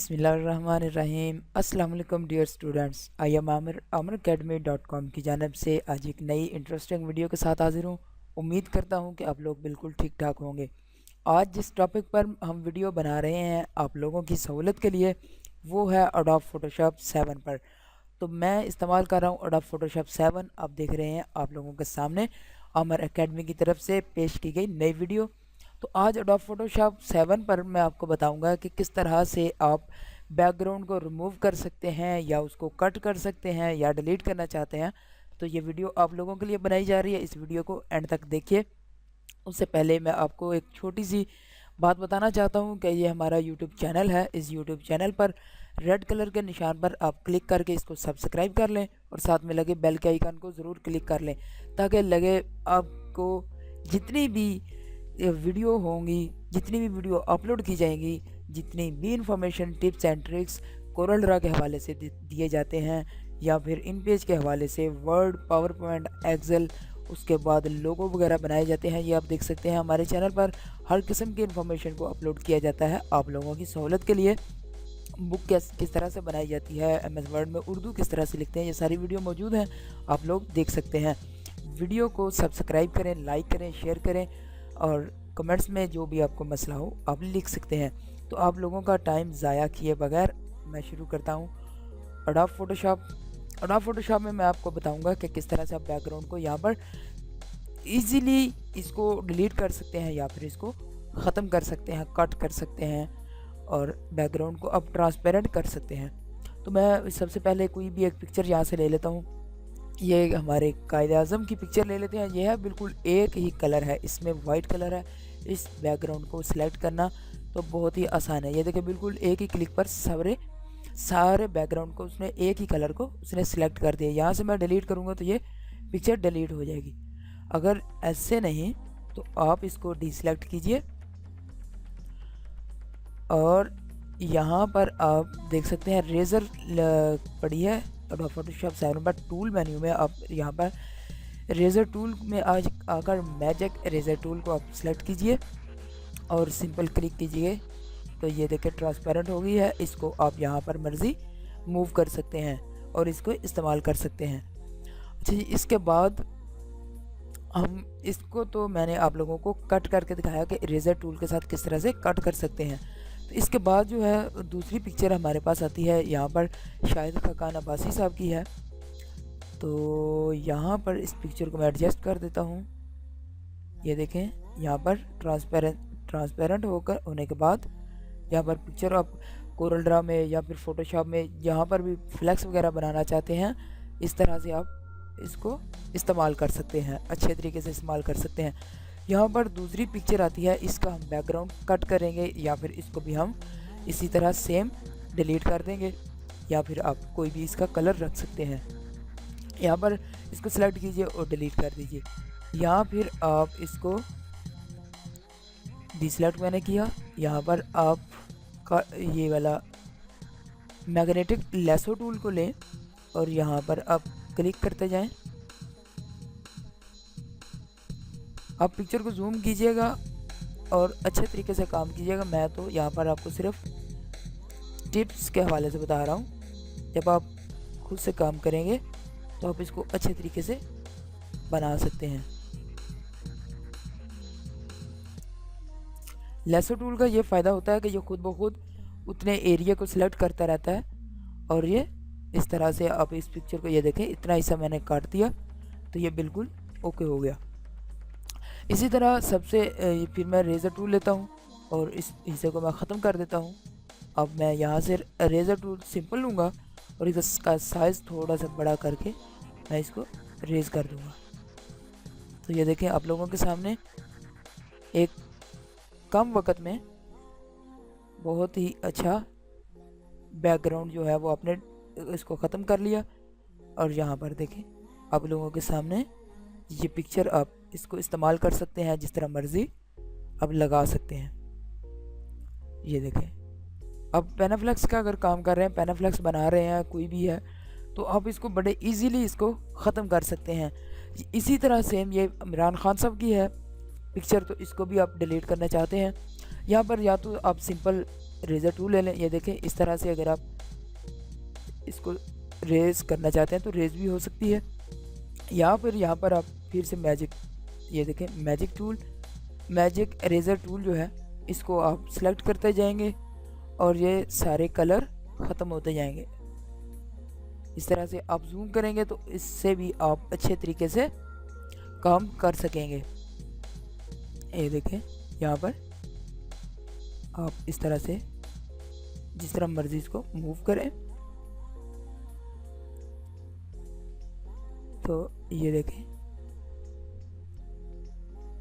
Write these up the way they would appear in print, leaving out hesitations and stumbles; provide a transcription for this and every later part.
बिस्मिल्लाहिर्रहमानिर्रहीम। अस्सलाम वालेकुम dear students, I am amaracademy.com की जानब से आज एक नई इंटरेस्टिंग वीडियो के साथ हाजिर हूँ। उम्मीद करता हूँ कि आप लोग बिल्कुल ठीक ठाक होंगे। आज जिस टॉपिक पर हम वीडियो बना रहे हैं आप लोगों की सहूलत के लिए, वो है एडोब फोटोशॉप 7 पर। तो मैं इस्तेमाल कर रहा हूँ एडोब फोटोशॉप 7। आप देख रहे हैं आप लोगों के सामने अमर एकेडमी की तरफ से पेश की गई नई वीडियो। तो आज एडोब फोटोशॉप 7 पर मैं आपको बताऊंगा कि किस तरह से आप बैकग्राउंड को रिमूव कर सकते हैं या उसको कट कर सकते हैं या डिलीट करना चाहते हैं। तो ये वीडियो आप लोगों के लिए बनाई जा रही है, इस वीडियो को एंड तक देखिए। उससे पहले मैं आपको एक छोटी सी बात बताना चाहता हूँ कि ये हमारा यूट्यूब चैनल है। इस यूट्यूब चैनल पर रेड कलर के निशान पर आप क्लिक करके इसको सब्सक्राइब कर लें और साथ में लगे बेल के आइकन को ज़रूर क्लिक कर लें, ताकि लगे आपको जितनी भी वीडियो होंगी, जितनी भी वीडियो अपलोड की जाएंगी, जितनी भी information, tips and tricks Corel Draw के हवाले से दिए जाते हैं या फिर इन पेज के हवाले से वर्ड, पावर पॉइंट, एक्सेल, उसके बाद लोगो वगैरह बनाए जाते हैं, ये आप देख सकते हैं हमारे चैनल पर हर किस्म की इन्फॉर्मेशन को अपलोड किया जाता है आप लोगों की सहूलत के लिए। बुक किस तरह से बनाई जाती है, MS वर्ड में उर्दू किस तरह से लिखते हैं, ये सारी वीडियो मौजूद हैं, आप लोग देख सकते हैं। वीडियो को सब्सक्राइब करें, लाइक करें, शेयर करें और कमेंट्स में जो भी आपको मसला हो आप लिख सकते हैं। तो आप लोगों का टाइम ज़ाया किए बगैर मैं शुरू करता हूँ एडोब फोटोशॉप। एडोब फोटोशॉप में मैं आपको बताऊंगा कि किस तरह से आप बैकग्राउंड को यहाँ पर इजीली इसको डिलीट कर सकते हैं या फिर इसको ख़त्म कर सकते हैं, कट कर सकते हैं और बैकग्राउंड को अब ट्रांसपेरेंट कर सकते हैं। तो मैं सबसे पहले कोई भी एक पिक्चर यहाँ से ले लेता हूँ। ये हमारे कायद-ए-आज़म की पिक्चर ले लेते हैं। यह है बिल्कुल एक ही कलर है, इसमें वाइट कलर है। इस बैकग्राउंड को सिलेक्ट करना तो बहुत ही आसान है। ये देखिए बिल्कुल एक ही क्लिक पर सारे बैकग्राउंड को उसने एक ही कलर को उसने सिलेक्ट कर दिया। यहाँ से मैं डिलीट करूँगा तो ये पिक्चर डिलीट हो जाएगी। अगर ऐसे नहीं तो आप इसको डिसेलेक्ट कीजिए और यहाँ पर आप देख सकते हैं रेज़र पड़ी है एडोब फोटोशॉप 7 पर। टूल मेन्यू में आप यहाँ पर रेज़र टूल में आज आकर मैजिक रेज़र टूल को आप सिलेक्ट कीजिए और सिंपल क्लिक कीजिए तो ये देखिए ट्रांसपेरेंट हो गई है। इसको आप यहाँ पर मर्ज़ी मूव कर सकते हैं और इसको इस्तेमाल कर सकते हैं। अच्छा जी, इसके बाद हम इसको तो मैंने आप लोगों को कट करके दिखाया कि रेज़र टूल के साथ किस तरह से कट कर सकते हैं। तो इसके बाद जो है दूसरी पिक्चर हमारे पास आती है, यहाँ पर शाहिद खाकान अब्बासी साहब की है। तो यहाँ पर इस पिक्चर को मैं एडजस्ट कर देता हूँ। ये देखें यहाँ पर ट्रांसपेरेंट होने के बाद यहाँ पर पिक्चर आप कोरल ड्रा में या फिर फोटोशॉप में जहाँ पर भी फ्लैक्स वगैरह बनाना चाहते हैं, इस तरह से आप इसको इस्तेमाल कर सकते हैं, अच्छे तरीके से इस्तेमाल कर सकते हैं। यहाँ पर दूसरी पिक्चर आती है, इसका हम बैकग्राउंड कट करेंगे या फिर इसको भी हम इसी तरह सेम डिलीट कर देंगे या फिर आप कोई भी इसका कलर रख सकते हैं। यहाँ पर इसको सेलेक्ट कीजिए और डिलीट कर दीजिए या फिर आप इसको डिसेलेक्ट मैंने किया। यहाँ पर आप का ये वाला मैग्नेटिक लेसो टूल को लें और यहाँ पर आप क्लिक करते जाएं। आप पिक्चर को जूम कीजिएगा और अच्छे तरीके से काम कीजिएगा। मैं तो यहाँ पर आपको सिर्फ टिप्स के हवाले से बता रहा हूँ। जब आप खुद से काम करेंगे तो आप इसको अच्छे तरीके से बना सकते हैं। लेसो टूल का ये फ़ायदा होता है कि ये खुद ब खुद उतने एरिया को सिलेक्ट करता रहता है और ये इस तरह से आप इस पिक्चर को ये देखें, इतना हिस्सा मैंने काट दिया तो ये बिल्कुल ओके हो गया। इसी तरह फिर मैं रेज़र टूल लेता हूँ और इस हिस्से को मैं ख़त्म कर देता हूँ। अब मैं यहाँ से रेज़र टूल सिंपल लूँगा और इसका साइज़ थोड़ा सा बड़ा करके मैं इसको रेज़ कर दूँगा। तो ये देखें आप लोगों के सामने एक कम वक्त में बहुत ही अच्छा बैकग्राउंड जो है वो आपने इसको ख़त्म कर लिया। और यहाँ पर देखें आप लोगों के सामने ये पिक्चर आप इसको इस्तेमाल कर सकते हैं जिस तरह मर्ज़ी आप लगा सकते हैं। ये देखें अब पेनाफ्लेक्स का अगर काम कर रहे हैं, पेनाफ्लेक्स बना रहे हैं कोई भी है, तो आप इसको बड़े इजीली इसको ख़त्म कर सकते हैं। इसी तरह सेम ये इमरान खान साहब की है पिक्चर, तो इसको भी आप डिलीट करना चाहते हैं। यहाँ पर या तो आप सिंपल रेज़र टूल ले लें। ये देखें इस तरह से अगर आप इसको रेज़ करना चाहते हैं तो रेज़ भी हो सकती है, या फिर यहाँ पर आप फिर से मैजिक, ये देखें magic tool, magic eraser tool जो है इसको आप सेलेक्ट करते जाएंगे और ये सारे कलर ख़त्म होते जाएंगे। इस तरह से आप जूम करेंगे तो इससे भी आप अच्छे तरीके से काम कर सकेंगे। ये देखें यहाँ पर आप इस तरह से जिस तरह मर्जी इसको मूव करें तो ये देखें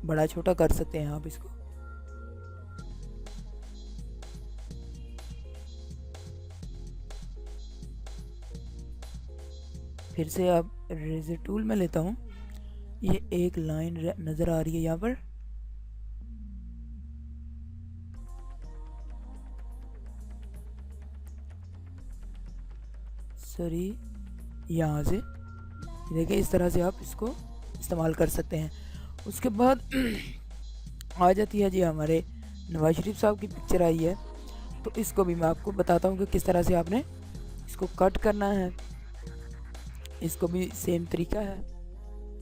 बड़ा छोटा कर सकते हैं आप इसको। फिर से आप रेज़र टूल में लेता हूँ, ये एक लाइन नज़र आ रही है यहाँ पर, सॉरी यहाँ से देखिए इस तरह से आप इसको इस्तेमाल कर सकते हैं। उसके बाद आ जाती है जी हमारे नवाज शरीफ साहब की पिक्चर आई है, तो इसको भी मैं आपको बताता हूँ कि किस तरह से आपने इसको कट करना है। इसको भी सेम तरीका है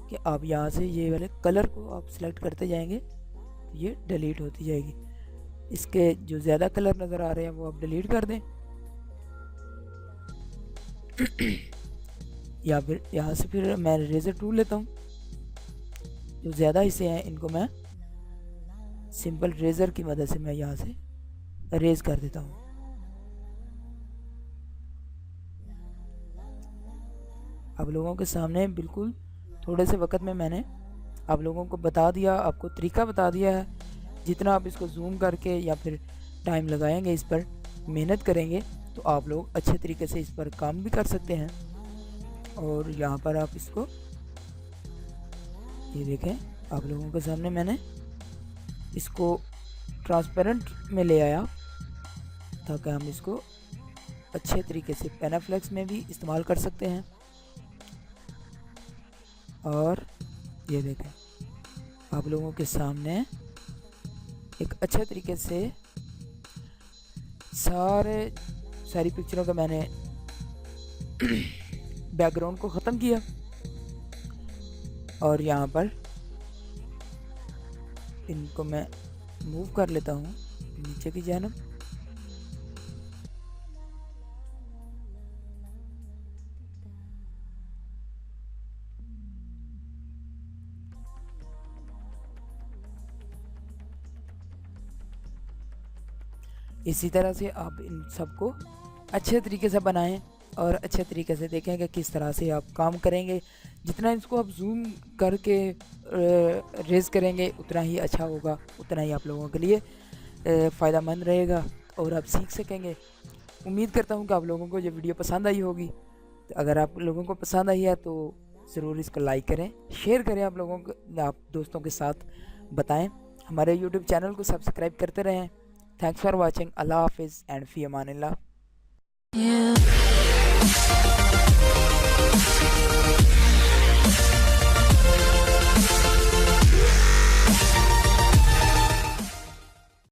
कि आप यहाँ से ये वाले कलर को आप सिलेक्ट करते जाएंगे, ये डिलीट होती जाएगी। इसके जो ज़्यादा कलर नज़र आ रहे हैं वो आप डिलीट कर दें या फिर यहाँ से फिर मैं रेज़र टूल लेता हूँ, जो ज़्यादा हिस्से हैं इनको मैं सिंपल रेज़र की मदद से मैं यहाँ से इरेज़ कर देता हूँ। आप लोगों के सामने बिल्कुल थोड़े से वक्त में मैंने आप लोगों को बता दिया, आपको तरीका बता दिया है। जितना आप इसको जूम करके या फिर टाइम लगाएंगे, इस पर मेहनत करेंगे, तो आप लोग अच्छे तरीके से इस पर काम भी कर सकते हैं। और यहाँ पर आप इसको ये देखें, आप लोगों के सामने मैंने इसको ट्रांसपेरेंट में ले आया ताकि हम इसको अच्छे तरीके से पेनाफ्लेक्स में भी इस्तेमाल कर सकते हैं। और ये देखें आप लोगों के सामने एक अच्छे तरीके से सारी पिक्चरों का मैंने बैकग्राउंड को ख़त्म किया। और यहाँ पर इनको मैं मूव कर लेता हूँ नीचे की जानिब। इसी तरह से आप इन सबको अच्छे तरीके से बनाएं और अच्छे तरीके से देखें कि किस तरह से आप काम करेंगे। जितना इसको आप जूम करके रेज़ करेंगे उतना ही अच्छा होगा, उतना ही आप लोगों के लिए फ़ायदेमंद रहेगा और आप सीख सकेंगे। उम्मीद करता हूँ कि आप लोगों को ये वीडियो पसंद आई होगी। तो अगर आप लोगों को पसंद आई है तो ज़रूर इसको लाइक करें, शेयर करें, आप लोगों को, आप दोस्तों के साथ बताएं। हमारे यूट्यूब चैनल को सब्सक्राइब करते रहें। Thanks for watching. अल्लाह हाफिज़ एंड फ़ी अमानिल्लाह।